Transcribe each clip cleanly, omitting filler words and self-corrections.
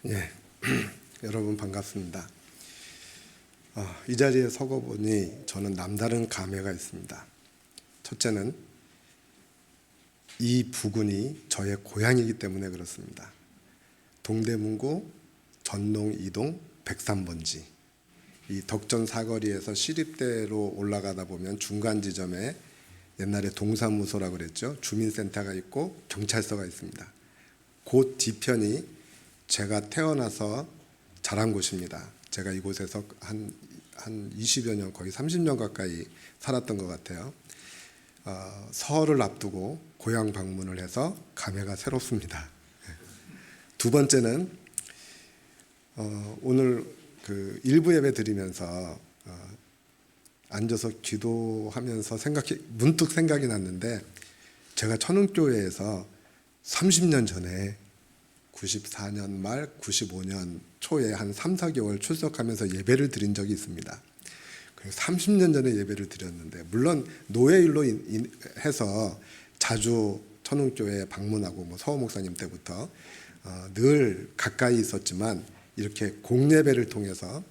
예, 여러분 반갑습니다. 이 자리에 서고 보니 저는 남다른 감회가 있습니다. 첫째는 이 부근이 저의 고향이기 때문에 그렇습니다. 동대문구 전농 2동 103번지 이 덕전 사거리에서 시립대로 올라가다 보면 중간 지점에 옛날에 동사무소라고 그랬죠. 주민센터가 있고 경찰서가 있습니다. 그 뒤편이 제가 태어나서 자란 곳입니다. 제가 이곳에서 한 20여 년, 거의 30년 가까이 살았던 것 같아요. 설을 앞두고 고향 방문을 해서 감회가 새롭습니다. 두 번째는 오늘 그 일부 예배 드리면서 앉아서 기도하면서 문득 생각이 났는데, 제가 천흥교회에서 30년 전에 94년 말 95년 초에 한 3, 4개월 출석하면서 예배를 드린 적이 있습니다. 30년 전에 예배를 드렸는데, 물론 노예일로 해서 자주 천흥교회에 방문하고 서호 목사님 때부터 늘 가까이 있었지만, 이렇게 공예배를 통해서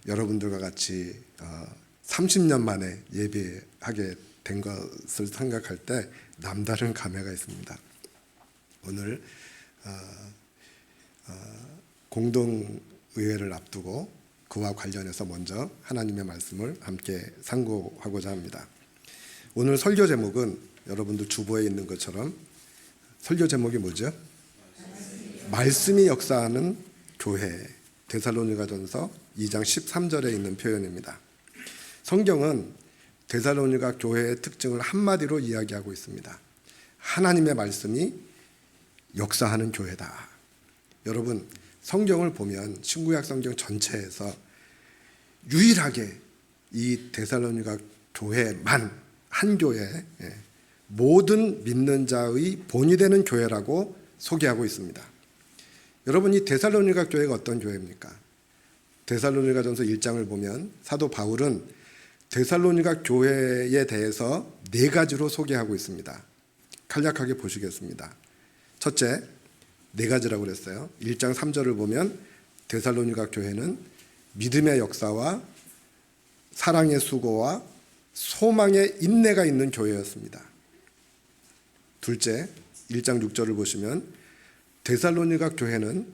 여러분들과 같이 30년 만에 예배하게 된 것을 생각할 때 남다른 감회가 있습니다. 오늘 공동의회를 앞두고 그와 관련해서 먼저 하나님의 말씀을 함께 상고하고자 합니다. 오늘 설교 제목은 여러분들 주보에 있는 것처럼 설교 제목이 뭐죠? 말씀이 역사하는 교회, 데살로니가전서 2장 13절에 있는 표현입니다. 성경은 데살로니가 교회의 특징을 한마디로 이야기하고 있습니다. 하나님의 말씀이 역사하는 교회다. 여러분, 성경을 보면 신구약 성경 전체에서 유일하게 이 데살로니가 교회만, 한 교회, 모든 믿는 자의 본이 되는 교회라고 소개하고 있습니다. 여러분, 이 데살로니가 교회가 어떤 교회입니까? 데살로니가전서 1장을 보면 사도 바울은 데살로니가 교회에 대해서 4가지로 소개하고 있습니다. 간략하게 보시겠습니다. 첫째, 4가지라고 그랬어요. 1장 3절을 보면 데살로니가 교회는 믿음의 역사와 사랑의 수고와 소망의 인내가 있는 교회였습니다. 둘째, 1장 6절을 보시면 데살로니가 교회는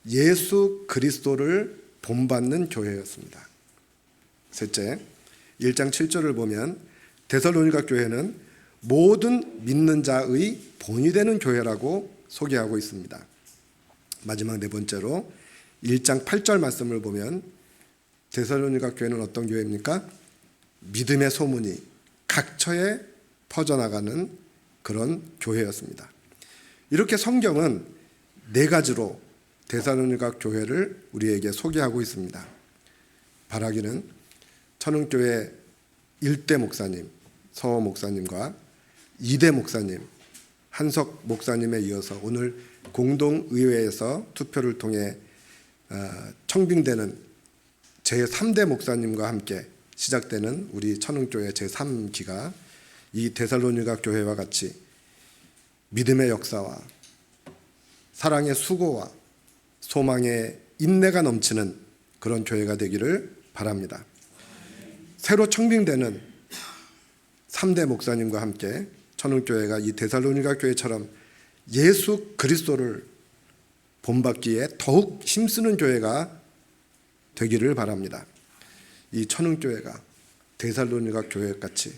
예수 그리스도를 본받는 교회였습니다. 셋째, 1장 7절을 보면 데살로니가 교회는 모든 믿는 자의 본이 되는 교회라고 소개하고 있습니다. 마지막 4번째로 1장 8절 말씀을 보면 데살로니가 교회는 어떤 교회입니까? 믿음의 소문이 각처에 퍼져나가는 그런 교회였습니다. 이렇게 성경은 4가지로 데살로니가 교회를 우리에게 소개하고 있습니다. 바라기는 천흥교회 1대 목사님 서호 목사님과 2대 목사님 한석 목사님에 이어서 오늘 공동의회에서 투표를 통해 청빙되는 제3대 목사님과 함께 시작되는 우리 천흥교회 제3기가 이 데살로니가 교회와 같이 믿음의 역사와 사랑의 수고와 소망의 인내가 넘치는 그런 교회가 되기를 바랍니다. 새로 청빙되는 3대 목사님과 함께 천흥교회가 이 데살로니가 교회처럼 예수 그리스도를 본받기에 더욱 힘쓰는 교회가 되기를 바랍니다. 이 천흥교회가 데살로니가 교회같이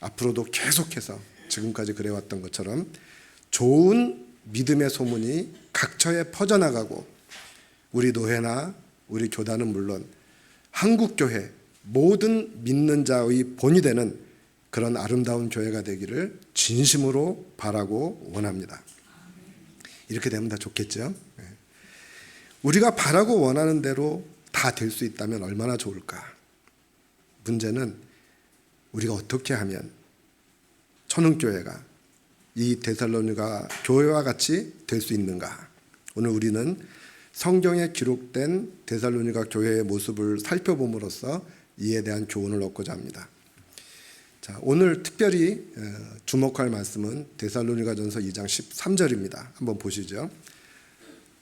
앞으로도 계속해서 지금까지 그래왔던 것처럼 좋은 믿음의 소문이 각처에 퍼져나가고 우리 노회나 우리 교단은 물론 한국교회 모든 믿는 자의 본이 되는 그런 아름다운 교회가 되기를 진심으로 바라고 원합니다. 이렇게 되면 다 좋겠죠? 우리가 바라고 원하는 대로 다 될 수 있다면 얼마나 좋을까? 문제는 우리가 어떻게 하면 천흥교회가 이 데살로니가 교회와 같이 될 수 있는가? 오늘 우리는 성경에 기록된 데살로니가 교회의 모습을 살펴봄으로써 이에 대한 교훈을 얻고자 합니다. 자, 오늘 특별히 주목할 말씀은 데살로니가전서 2장 13절입니다. 한번 보시죠.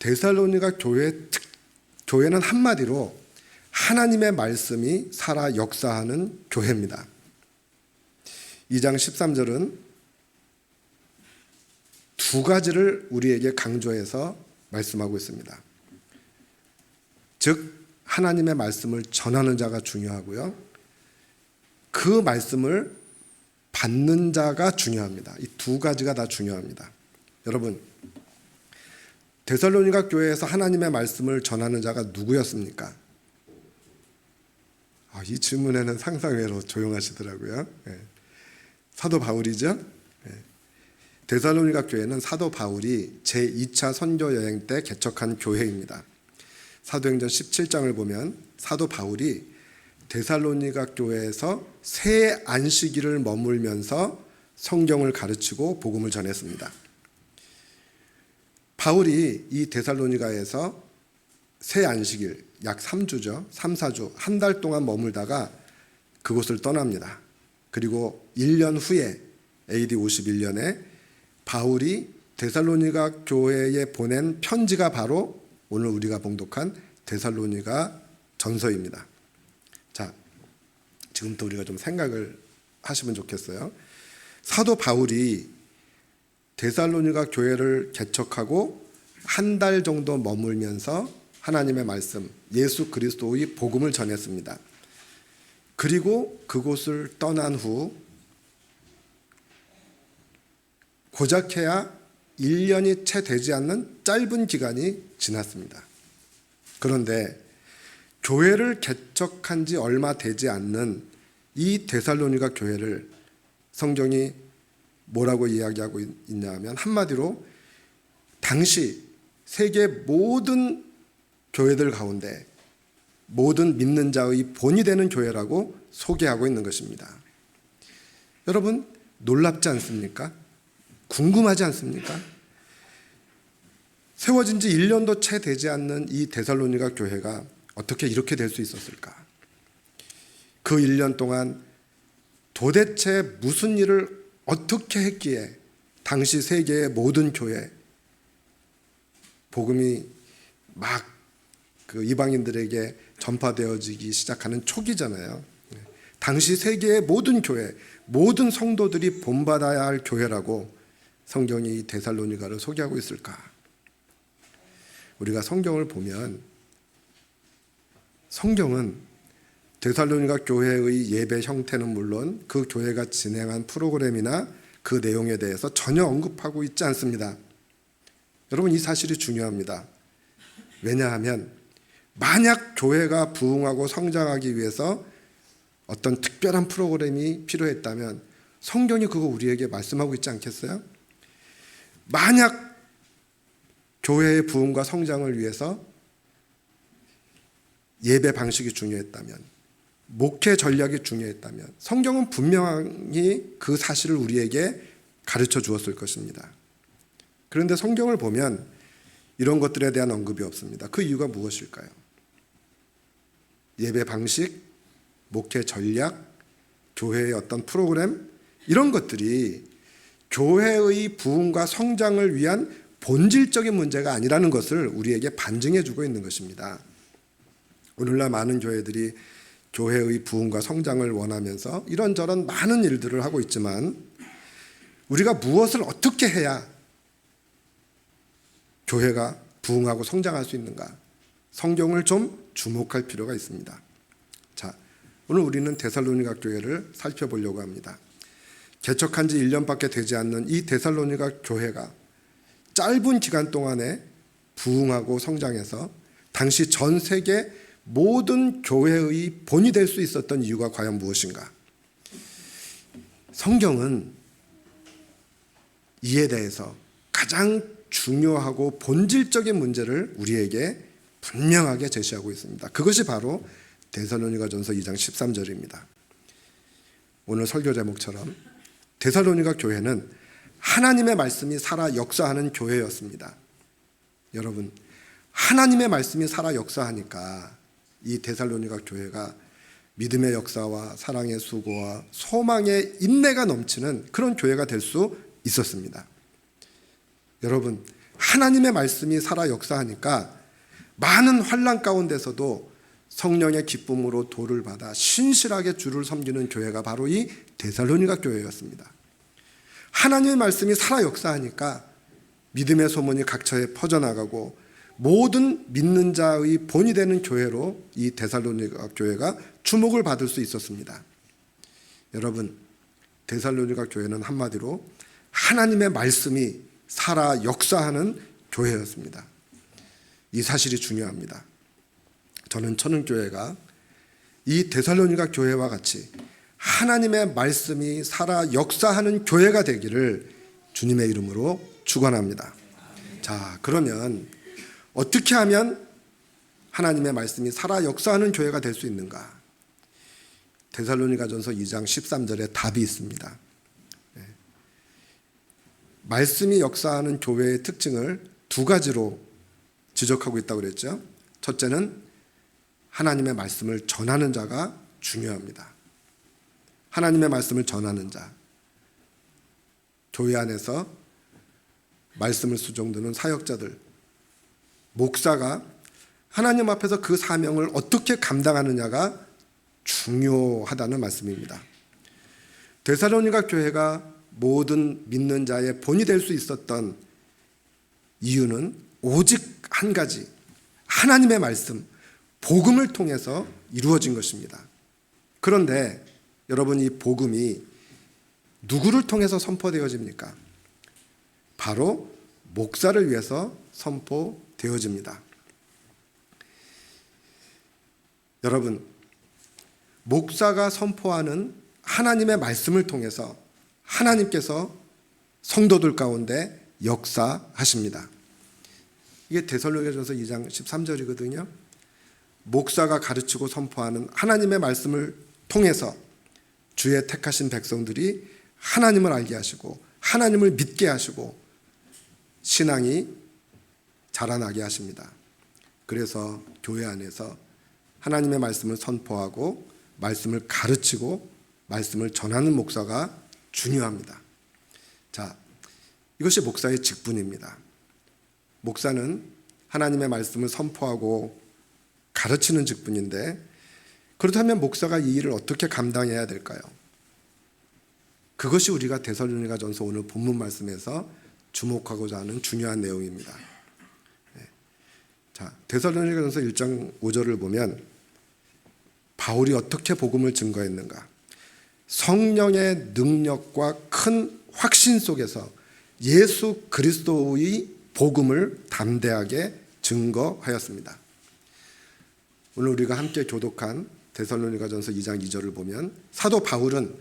데살로니가 교회는 한마디로 하나님의 말씀이 살아 역사하는 교회입니다. 2장 13절은 두 가지를 우리에게 강조해서 말씀하고 있습니다. 즉 하나님의 말씀을 전하는 자가 중요하고요, 그 말씀을 받는 자가 중요합니다. 이 두 가지가 다 중요합니다. 여러분, 데살로니가 교회에서 하나님의 말씀을 전하는 자가 누구였습니까? 이 질문에는 상상외로 조용하시더라고요. 사도 바울이죠. 데살로니가 교회는 사도 바울이 제2차 선교 여행 때 개척한 교회입니다. 사도행전 17장을 보면 사도 바울이 데살로니가 교회에서 새 안식일을 머물면서 성경을 가르치고 복음을 전했습니다. 바울이 이 데살로니가에서 새 안식일 약 3주죠. 3, 4주 한 달 동안 머물다가 그곳을 떠납니다. 그리고 1년 후에 AD 51년에 바울이 데살로니가 교회에 보낸 편지가 바로 오늘 우리가 봉독한 데살로니가 전서입니다. 자, 지금부터 우리가 좀 생각을 하시면 좋겠어요. 사도 바울이 데살로니가 교회를 개척하고 한 달 정도 머물면서 하나님의 말씀, 예수 그리스도의 복음을 전했습니다. 그리고 그곳을 떠난 후 고작해야 1년이 채 되지 않는 짧은 기간이 지났습니다. 그런데 교회를 개척한 지 얼마 되지 않는 이 데살로니가 교회를 성경이 뭐라고 이야기하고 있냐 하면 한마디로 당시 세계 모든 교회들 가운데 모든 믿는 자의 본이 되는 교회라고 소개하고 있는 것입니다. 여러분, 놀랍지 않습니까? 궁금하지 않습니까? 세워진 지 1년도 채 되지 않는 이 데살로니가 교회가 어떻게 이렇게 될 수 있었을까? 그 1년 동안 도대체 무슨 일을 어떻게 했기에 당시 세계의 모든 교회, 복음이 막 그 이방인들에게 전파되어지기 시작하는 초기잖아요. 당시 세계의 모든 교회, 모든 성도들이 본받아야 할 교회라고 성경이 데살로니가를 소개하고 있을까? 우리가 성경을 보면 성경은 데살로니가 교회의 예배 형태는 물론 그 교회가 진행한 프로그램이나 그 내용에 대해서 전혀 언급하고 있지 않습니다. 여러분, 이 사실이 중요합니다. 왜냐하면 만약 교회가 부흥하고 성장하기 위해서 어떤 특별한 프로그램이 필요했다면 성경이 그거 우리에게 말씀하고 있지 않겠어요? 만약 교회의 부흥과 성장을 위해서 예배 방식이 중요했다면, 목회 전략이 중요했다면 성경은 분명히 그 사실을 우리에게 가르쳐 주었을 것입니다. 그런데 성경을 보면 이런 것들에 대한 언급이 없습니다. 그 이유가 무엇일까요? 예배 방식, 목회 전략, 교회의 어떤 프로그램, 이런 것들이 교회의 부흥과 성장을 위한 본질적인 문제가 아니라는 것을 우리에게 반증해 주고 있는 것입니다. 오늘날 많은 교회들이 교회의 부흥과 성장을 원하면서 이런저런 많은 일들을 하고 있지만 우리가 무엇을 어떻게 해야 교회가 부흥하고 성장할 수 있는가? 성경을 좀 주목할 필요가 있습니다. 자, 오늘 우리는 데살로니가 교회를 살펴보려고 합니다. 개척한 지 1년밖에 되지 않는 이 데살로니가 교회가 짧은 기간 동안에 부흥하고 성장해서 당시 전 세계 모든 교회의 본이 될 수 있었던 이유가 과연 무엇인가? 성경은 이에 대해서 가장 중요하고 본질적인 문제를 우리에게 분명하게 제시하고 있습니다. 그것이 바로 데살로니가전서 2장 13절입니다. 오늘 설교 제목처럼 데살로니가 교회는 하나님의 말씀이 살아 역사하는 교회였습니다. 여러분, 하나님의 말씀이 살아 역사하니까 이 데살로니가 교회가 믿음의 역사와 사랑의 수고와 소망의 인내가 넘치는 그런 교회가 될 수 있었습니다. 여러분, 하나님의 말씀이 살아 역사하니까 많은 환난 가운데서도 성령의 기쁨으로 도를 받아 신실하게 주를 섬기는 교회가 바로 이 데살로니가 교회였습니다. 하나님의 말씀이 살아 역사하니까 믿음의 소문이 각처에 퍼져나가고 모든 믿는 자의 본이 되는 교회로 이 데살로니가 교회가 주목을 받을 수 있었습니다. 여러분, 데살로니가 교회는 한마디로 하나님의 말씀이 살아 역사하는 교회였습니다. 이 사실이 중요합니다. 저는 천은교회가 이 데살로니가 교회와 같이 하나님의 말씀이 살아 역사하는 교회가 되기를 주님의 이름으로 축원합니다. 자, 그러면 어떻게 하면 하나님의 말씀이 살아 역사하는 교회가 될 수 있는가? 데살로니가전서 2장 13절에 답이 있습니다. 말씀이 역사하는 교회의 특징을 두 가지로 지적하고 있다고 그랬죠. 첫째는 하나님의 말씀을 전하는 자가 중요합니다. 하나님의 말씀을 전하는 자. 교회 안에서 말씀을 수종드는 사역자들, 목사가 하나님 앞에서 그 사명을 어떻게 감당하느냐가 중요하다는 말씀입니다. 데살로니가 교회가 모든 믿는 자의 본이 될 수 있었던 이유는 오직 한 가지, 하나님의 말씀, 복음을 통해서 이루어진 것입니다. 그런데 여러분, 이 복음이 누구를 통해서 선포되어집니까? 바로 목사를 위해서 선포되어집니다. 여러분, 목사가 선포하는 하나님의 말씀을 통해서 하나님께서 성도들 가운데 역사하십니다. 이게 데살로니가전서 2장 13절이거든요. 목사가 가르치고 선포하는 하나님의 말씀을 통해서 주의 택하신 백성들이 하나님을 알게 하시고 하나님을 믿게 하시고 신앙이 자라나게 하십니다. 그래서 교회 안에서 하나님의 말씀을 선포하고 말씀을 가르치고 말씀을 전하는 목사가 중요합니다. 자, 이것이 목사의 직분입니다. 목사는 하나님의 말씀을 선포하고 가르치는 직분인데, 그렇다면 목사가 이 일을 어떻게 감당해야 될까요? 그것이 우리가 데살로니가전서 오늘 본문 말씀에서 주목하고자 하는 중요한 내용입니다. 자, 데살로니가전서 1장 5절을 보면 바울이 어떻게 복음을 증거했는가? 성령의 능력과 큰 확신 속에서 예수 그리스도의 복음을 담대하게 증거하였습니다. 오늘 우리가 함께 교독한 데살로니가전서 2장 2절을 보면 사도 바울은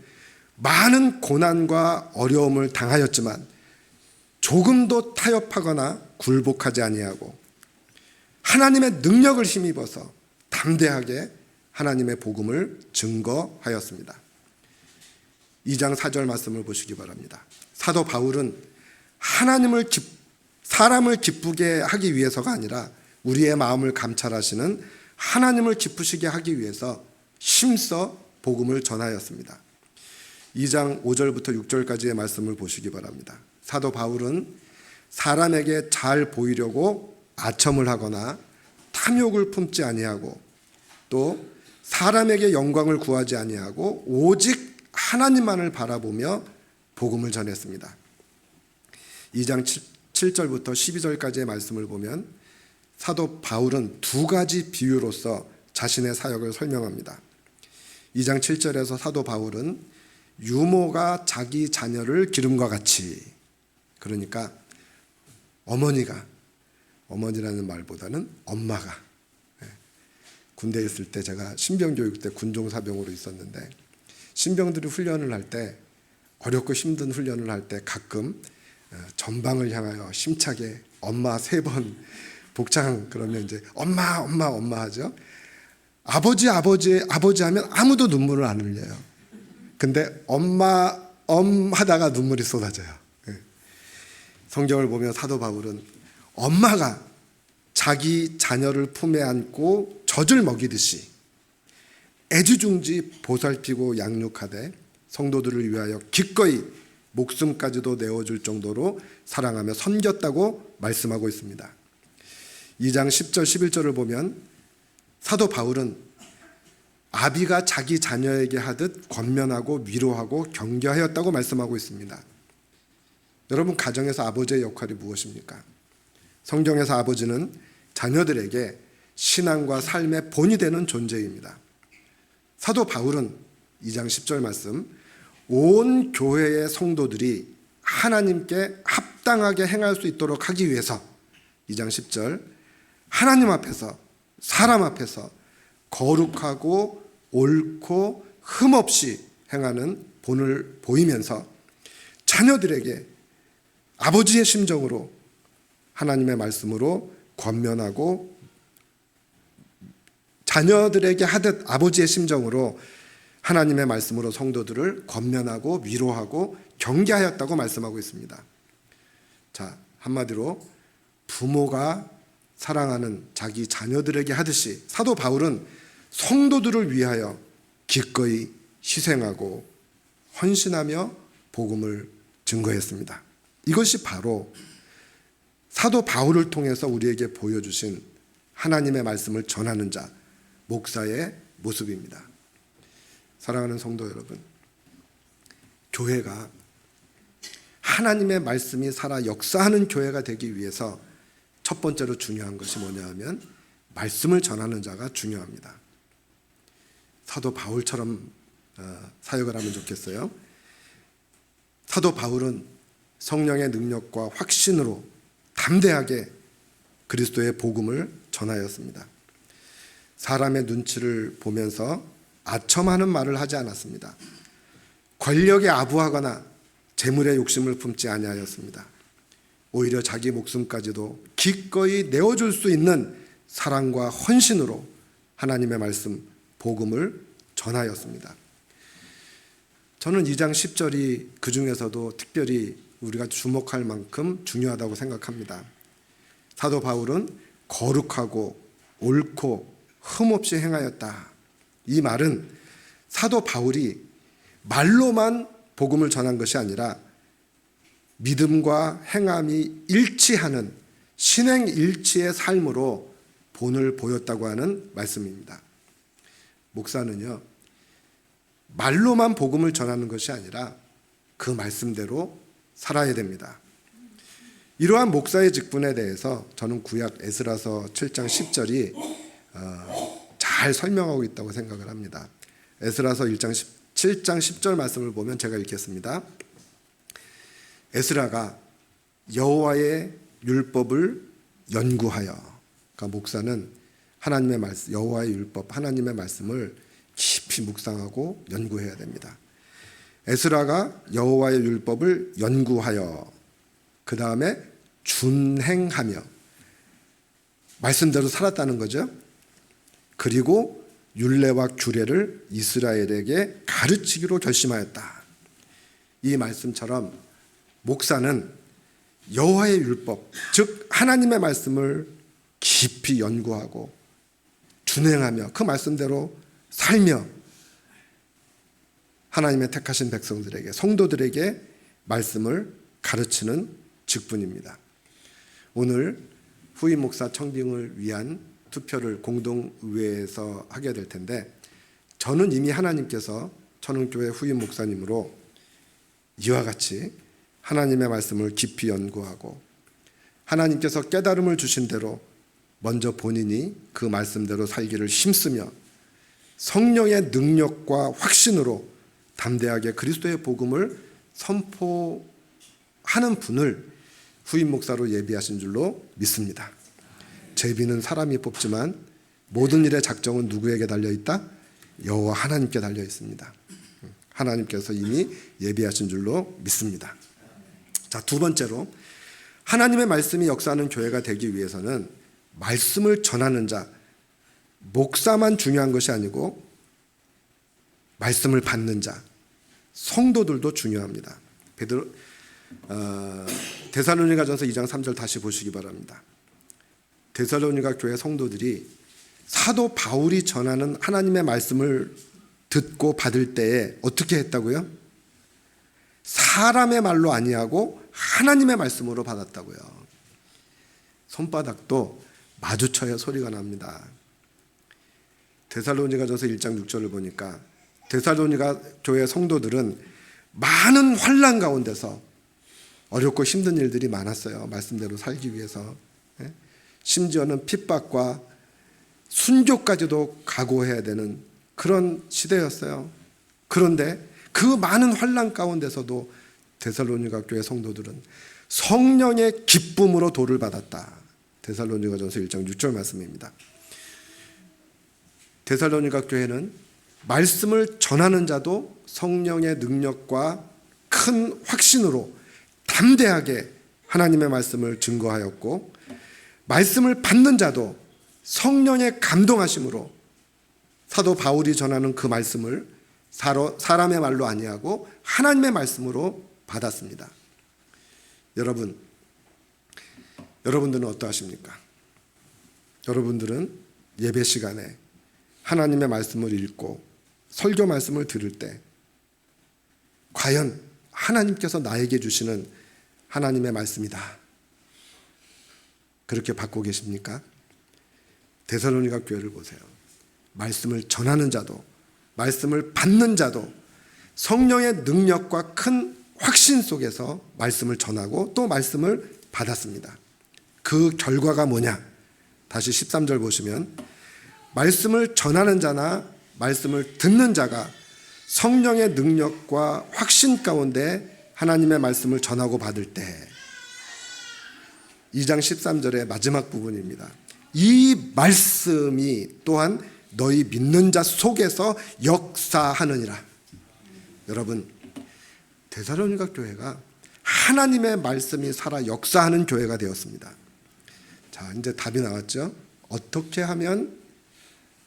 많은 고난과 어려움을 당하였지만 조금도 타협하거나 굴복하지 아니하고 하나님의 능력을 힘입어서 담대하게 하나님의 복음을 증거하였습니다. 2장 4절 말씀을 보시기 바랍니다. 사도 바울은 사람을 기쁘게 하기 위해서가 아니라 우리의 마음을 감찰하시는 하나님을 기쁘시게 하기 위해서 힘써 복음을 전하였습니다. 2장 5절부터 6절까지의 말씀을 보시기 바랍니다. 사도 바울은 사람에게 잘 보이려고 아첨을 하거나 탐욕을 품지 아니하고 또 사람에게 영광을 구하지 아니하고 오직 하나님만을 바라보며 복음을 전했습니다. 2장 7절부터 12절까지의 말씀을 보면 사도 바울은 두 가지 비유로서 자신의 사역을 설명합니다. 2장 7절에서 사도 바울은 유모가 자기 자녀를 기름과 같이, 그러니까 어머니라는 말보다는 엄마가, 군대에 있을 때 제가 신병교육 때 군종사병으로 있었는데 신병들이 훈련을 할 때, 어렵고 힘든 훈련을 할 때 가끔 전방을 향하여 힘차게 엄마 3번 복창, 그러면 이제 엄마 하죠. 아버지 하면 아무도 눈물을 안 흘려요. 근데 엄마 하다가 눈물이 쏟아져요. 성경을 보면 사도 바울은 엄마가 자기 자녀를 품에 안고 젖을 먹이듯이 애지중지 보살피고 양육하되 성도들을 위하여 기꺼이 목숨까지도 내어줄 정도로 사랑하며 섬겼다고 말씀하고 있습니다. 2장 10절 11절을 보면 사도 바울은 아비가 자기 자녀에게 하듯 권면하고 위로하고 격려하였다고 말씀하고 있습니다. 여러분, 가정에서 아버지의 역할이 무엇입니까? 성경에서 아버지는 자녀들에게 신앙과 삶의 본이 되는 존재입니다. 사도 바울은 2장 10절 말씀, 온 교회의 성도들이 하나님께 합당하게 행할 수 있도록 하기 위해서 2장 10절, 하나님 앞에서 사람 앞에서 거룩하고 옳고 흠없이 행하는 본을 보이면서 자녀들에게 아버지의 심정으로 하나님의 말씀으로 권면하고, 자녀들에게 하듯 아버지의 심정으로 하나님의 말씀으로 성도들을 권면하고 위로하고 경계하였다고 말씀하고 있습니다. 자, 한마디로 부모가 사랑하는 자기 자녀들에게 하듯이 사도 바울은 성도들을 위하여 기꺼이 희생하고 헌신하며 복음을 증거했습니다. 이것이 바로 사도 바울을 통해서 우리에게 보여주신 하나님의 말씀을 전하는 자, 목사의 모습입니다. 사랑하는 성도 여러분, 교회가 하나님의 말씀이 살아 역사하는 교회가 되기 위해서 첫 번째로 중요한 것이 뭐냐 하면 말씀을 전하는 자가 중요합니다. 사도 바울처럼 사역을 하면 좋겠어요. 사도 바울은 성령의 능력과 확신으로 담대하게 그리스도의 복음을 전하였습니다. 사람의 눈치를 보면서 아첨하는 말을 하지 않았습니다. 권력에 아부하거나 재물의 욕심을 품지 아니하였습니다. 오히려 자기 목숨까지도 기꺼이 내어줄 수 있는 사랑과 헌신으로 하나님의 말씀, 복음을 전하였습니다. 저는 2장 10절이 그 중에서도 특별히 우리가 주목할 만큼 중요하다고 생각합니다. 사도 바울은 거룩하고 옳고 흠없이 행하였다. 이 말은 사도 바울이 말로만 복음을 전한 것이 아니라 믿음과 행함이 일치하는 신행일치의 삶으로 본을 보였다고 하는 말씀입니다. 목사는요, 말로만 복음을 전하는 것이 아니라 그 말씀대로 살아야 됩니다. 이러한 목사의 직분에 대해서 저는 구약 에스라서 7장 10절이 잘 설명하고 있다고 생각을 합니다. 에스라서 7장 10절 말씀을 보면 제가 읽겠습니다. 에스라가 여호와의 율법을 연구하여, 그러니까 목사는 하나님의 말씀, 여호와의 율법, 하나님의 말씀을 깊이 묵상하고 연구해야 됩니다. 에스라가 여호와의 율법을 연구하여 그 다음에 준행하며 말씀대로 살았다는 거죠. 그리고 율례와 규례를 이스라엘에게 가르치기로 결심하였다. 이 말씀처럼 목사는 여호와의 율법, 즉 하나님의 말씀을 깊이 연구하고 준행하며 그 말씀대로 살며 하나님의 택하신 백성들에게, 성도들에게 말씀을 가르치는 직분입니다. 오늘 후임 목사 청빙을 위한 투표를 공동의회에서 하게 될 텐데, 저는 이미 하나님께서 천운교회 후임 목사님으로 이와 같이 하나님의 말씀을 깊이 연구하고 하나님께서 깨달음을 주신 대로 먼저 본인이 그 말씀대로 살기를 힘쓰며 성령의 능력과 확신으로 담대하게 그리스도의 복음을 선포하는 분을 후임 목사로 예비하신 줄로 믿습니다. 제비는 사람이 뽑지만 모든 일의 작정은 누구에게 달려있다? 여호와 하나님께 달려 있습니다. 하나님께서 이미 예비하신 줄로 믿습니다. 자, 두 번째로 하나님의 말씀이 역사하는 교회가 되기 위해서는 말씀을 전하는 자, 목사만 중요한 것이 아니고 말씀을 받는 자, 성도들도 중요합니다. 데살로니가전서 2장 3절 다시 보시기 바랍니다. 데살로니가 교회 성도들이 사도 바울이 전하는 하나님의 말씀을 듣고 받을 때에 어떻게 했다고요? 사람의 말로 아니하고 하나님의 말씀으로 받았다고요. 손바닥도 마주쳐야 소리가 납니다. 데살로니가전서 1장 6절을 보니까 데살로니가 교회 성도들은 많은 환난 가운데서 어렵고 힘든 일들이 많았어요. 말씀대로 살기 위해서. 심지어는 핍박과 순교까지도 각오해야 되는 그런 시대였어요. 그런데 그 많은 환난 가운데서도 데살로니가 교회 성도들은 성령의 기쁨으로 도를 받았다. 데살로니가전서 1장 6절 말씀입니다. 데살로니가 교회는 말씀을 전하는 자도 성령의 능력과 큰 확신으로 담대하게 하나님의 말씀을 증거하였고, 말씀을 받는 자도 성령의 감동하심으로 사도 바울이 전하는 그 말씀을 사람의 말로 아니하고 하나님의 말씀으로 받았습니다. 여러분들은 어떠하십니까? 여러분들은 예배 시간에 하나님의 말씀을 읽고 설교 말씀을 들을 때 과연 하나님께서 나에게 주시는 하나님의 말씀이다, 그렇게 받고 계십니까? 데살로니가 교회를 보세요. 말씀을 전하는 자도 말씀을 받는 자도 성령의 능력과 큰 확신 속에서 말씀을 전하고 또 말씀을 받았습니다. 그 결과가 뭐냐? 다시 13절 보시면 말씀을 전하는 자나 말씀을 듣는 자가 성령의 능력과 확신 가운데 하나님의 말씀을 전하고 받을 때, 2장 13절의 마지막 부분입니다. 이 말씀이 또한 너희 믿는 자 속에서 역사하느니라. 여러분, 데살로니가 교회가 하나님의 말씀이 살아 역사하는 교회가 되었습니다. 자, 이제 답이 나왔죠? 어떻게 하면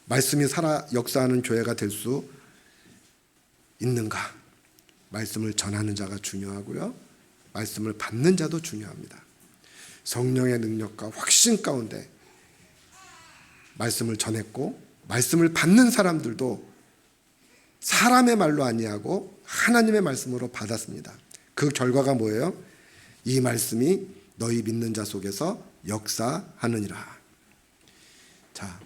말씀이 살아 역사하는 교회가 될 수 있는가? 말씀을 전하는 자가 중요하고요, 말씀을 받는 자도 중요합니다. 성령의 능력과 확신 가운데 말씀을 전했고, 말씀을 받는 사람들도 사람의 말로 아니하고 하나님의 말씀으로 받았습니다. 그 결과가 뭐예요? 이 말씀이 너희 믿는 자 속에서 역사하느니라. 자,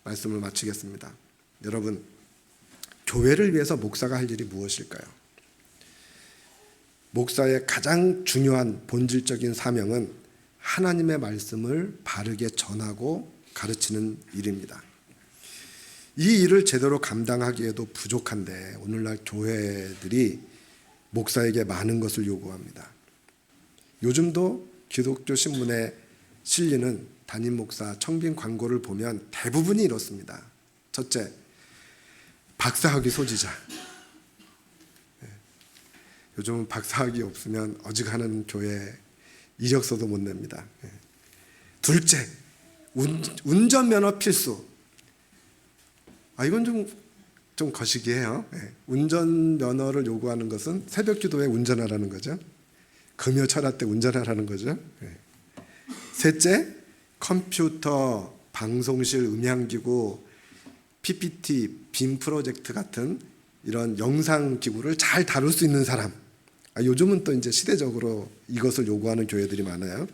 말씀을 마치겠습니다. 여러분, 교회를 위해서 목사가 할 일이 무엇일까요? 목사의 가장 중요한 본질적인 사명은 하나님의 말씀을 바르게 전하고 가르치는 일입니다. 이 일을 제대로 감당하기에도 부족한데 오늘날 교회들이 목사에게 많은 것을 요구합니다. 요즘도 기독교 신문에 실리는 담임 목사 청빙 광고를 보면 대부분이 이렇습니다. 첫째, 박사학위 소지자. 요즘은 박사학위 없으면 어지간한 교회 이력서도 못 냅니다. 둘째, 운전면허 필수. 이건 좀 거시기해요. 운전면허를 요구하는 것은 새벽기도에 운전하라는 거죠. 금요 철야 때 운전하라는 거죠. 셋째, 컴퓨터, 방송실, 음향기구, PPT, 빔 프로젝트 같은 이런 영상기구를 잘 다룰 수 있는 사람. 요즘은 또 이제 시대적으로 이것을 요구하는 교회들이 많아요.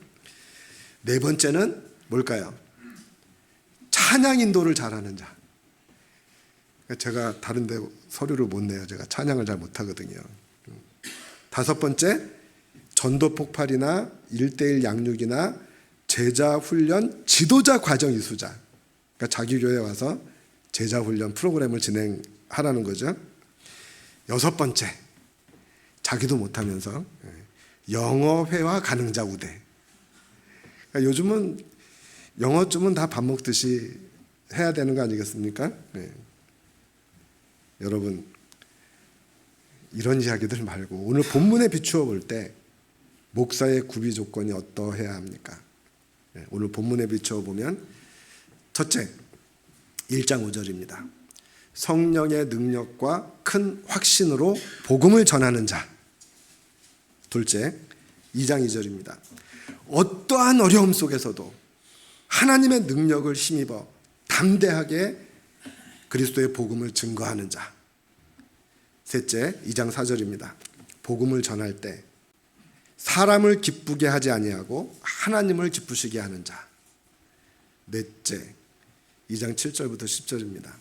네 번째는 뭘까요? 찬양 인도를 잘하는 자. 제가 다른 데 서류를 못 내요. 제가 찬양을 잘 못하거든요. 다섯 번째, 전도 폭발이나 1:1 양육이나 제자 훈련 지도자 과정 이수자. 그러니까 자기 교회에 와서 제자 훈련 프로그램을 진행하라는 거죠. 여섯 번째, 자기도 못하면서 영어회화 가능자 우대. 그러니까 요즘은 영어쯤은 다 밥 먹듯이 해야 되는 거 아니겠습니까? 여러분, 이런 이야기들 말고 오늘 본문에 비추어 볼 때 목사의 구비 조건이 어떠해야 합니까? 오늘 본문에 비추어 보면 첫째, 1장 5절입니다. 성령의 능력과 큰 확신으로 복음을 전하는 자. 둘째, 2장 2절입니다. 어떠한 어려움 속에서도 하나님의 능력을 힘입어 담대하게 그리스도의 복음을 증거하는 자. 셋째, 2장 4절입니다. 복음을 전할 때 사람을 기쁘게 하지 아니하고 하나님을 기쁘시게 하는 자. 넷째, 2장 7절부터 10절입니다.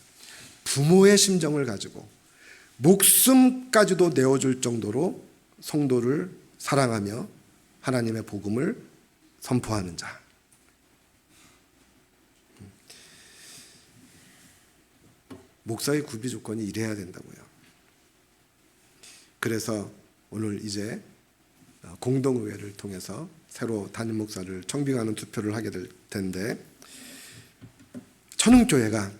부모의 심정을 가지고 목숨까지도 내어줄 정도로 성도를 사랑하며 하나님의 복음을 선포하는 자. 목사의 구비 조건이 이래야 된다고요. 그래서 오늘 이제 공동의회를 통해서 새로 담임 목사를 청빙하는 투표를 하게 될 텐데, 천흥교회가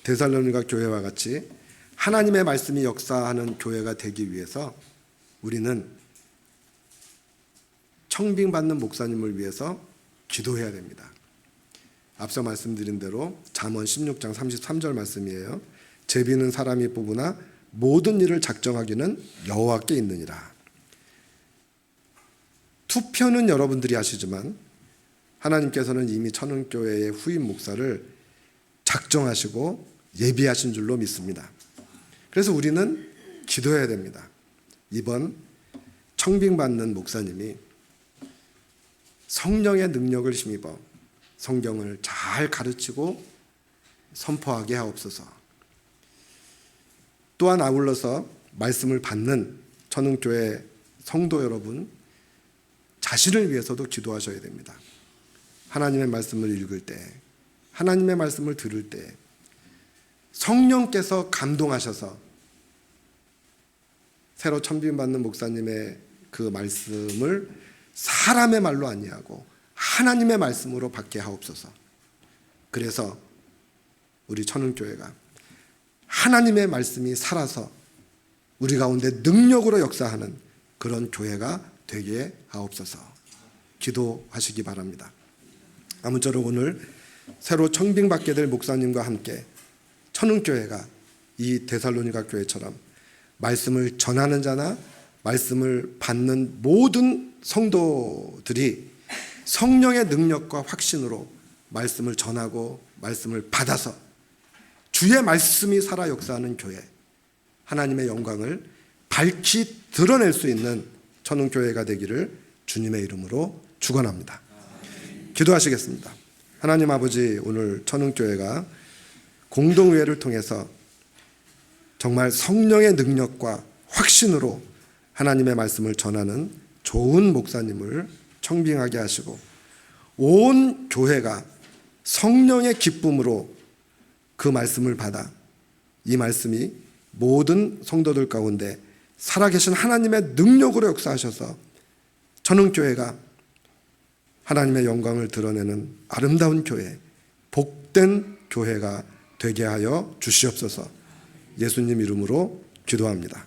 데살로니가 교회와 같이 하나님의 말씀이 역사하는 교회가 되기 위해서 우리는 청빙받는 목사님을 위해서 기도해야 됩니다. 앞서 말씀드린 대로 잠언 16장 33절 말씀이에요. 제비는 사람이 뽑으나 모든 일을 작정하기는 여호와께 있느니라. 투표는 여러분들이 하시지만 하나님께서는 이미 천흥교회의 후임 목사를 작정하시고 예비하신 줄로 믿습니다. 그래서 우리는 기도해야 됩니다. 이번 청빙받는 목사님이 성령의 능력을 힘입어 성경을 잘 가르치고 선포하게 하옵소서. 또한 아울러서 말씀을 받는 천흥교회 성도 여러분 자신을 위해서도 기도하셔야 됩니다. 하나님의 말씀을 읽을 때, 하나님의 말씀을 들을 때 성령께서 감동하셔서 새로 천빙받는 목사님의 그 말씀을 사람의 말로 아니하고 하나님의 말씀으로 받게 하옵소서. 그래서 우리 천흥교회가 하나님의 말씀이 살아서 우리 가운데 능력으로 역사하는 그런 교회가 되게 하옵소서. 기도하시기 바랍니다. 아무쪼록 오늘 새로 청빙받게 될 목사님과 함께 천흥교회가 이 데살로니가 교회처럼 말씀을 전하는 자나 말씀을 받는 모든 성도들이 성령의 능력과 확신으로 말씀을 전하고 말씀을 받아서 주의 말씀이 살아 역사하는 교회, 하나님의 영광을 밝히 드러낼 수 있는 천흥교회가 되기를 주님의 이름으로 축원합니다. 기도하시겠습니다. 하나님 아버지, 오늘 천흥교회가 공동의회를 통해서 정말 성령의 능력과 확신으로 하나님의 말씀을 전하는 좋은 목사님을 청빙하게 하시고 온 교회가 성령의 기쁨으로 그 말씀을 받아 이 말씀이 모든 성도들 가운데 살아계신 하나님의 능력으로 역사하셔서 천흥교회가 하나님의 영광을 드러내는 아름다운 교회, 복된 교회가 되게 하여 주시옵소서. 예수님 이름으로 기도합니다.